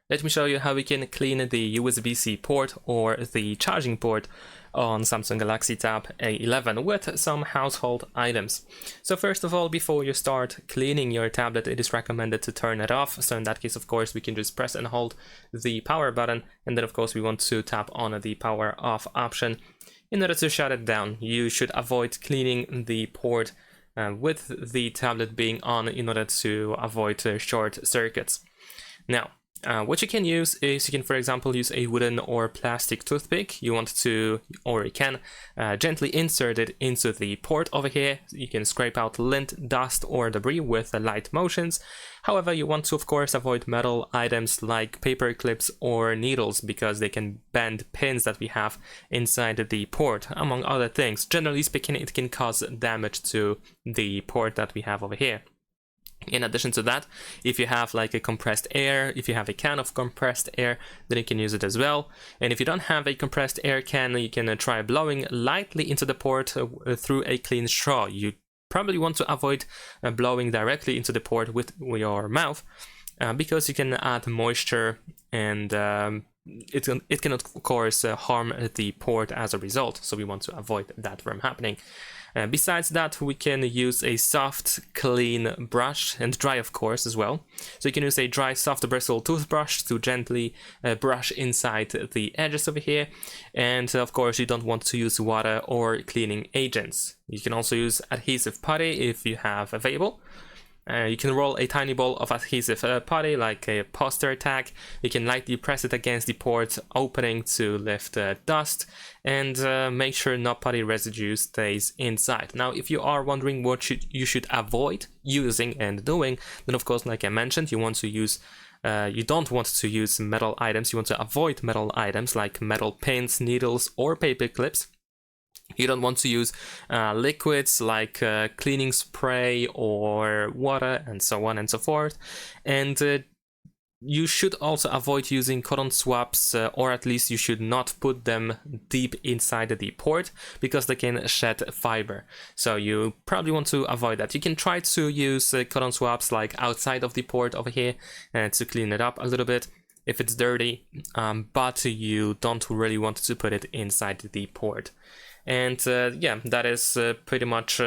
Let me show you how we can clean the USB-C port or the charging port on Samsung Galaxy Tab A11 with some household items. So first of all, before you start cleaning your tablet, it is recommended to turn it off. So in that case, of course, we can just press and hold the power button, and then of course we want to tap on the power off option in order to shut it down. You should avoid cleaning the port with the tablet being on in order to avoid short circuits. Now, what you can use is you can, for example, use a wooden or plastic toothpick. You want to, or you can, gently insert it into the port over here. You can scrape out lint, dust, or debris with light motions. However, you want to, of course, avoid metal items like paper clips or needles because they can bend pins that we have inside the port, among other things. Generally speaking, it can cause damage to the port that we have over here. In addition to that, if you have like a compressed air, if you have a can of compressed air, then you can use it as well. And if you don't have a compressed air can, you can try blowing lightly into the port through a clean straw. You probably want to avoid blowing directly into the port with your mouth because you can add moisture and it can of course harm the port as a result. So we want to avoid that from happening. Besides that, we can use a soft, clean brush, and dry of course as well. So you can use a dry, soft bristle toothbrush to gently brush inside the edges over here. And of course, you don't want to use water or cleaning agents. You can also use adhesive putty if you have available. You can roll a tiny ball of adhesive putty like a poster tag. You can lightly press it against the port opening to lift dust and make sure no putty residue stays inside. Now, if you are wondering what you should avoid using and doing, then of course, like I mentioned, you want to use you don't want to use metal items. You want to avoid metal items like metal pins, needles, or paper clips. You don't want to use liquids like cleaning spray or water and so on and so forth. And you should also avoid using cotton swabs, or at least you should not put them deep inside the port because they can shed fiber. So you probably want to avoid that. You can try to use cotton swabs like outside of the port over here to clean it up a little bit if it's dirty, but you don't really want to put it inside the port. And yeah, that is pretty much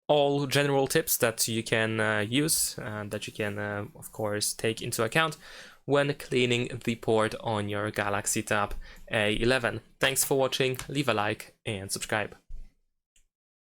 all general tips that you can use, that you can, of course, take into account when cleaning the port on your Galaxy Tab A11. Thanks for watching, leave a like and subscribe.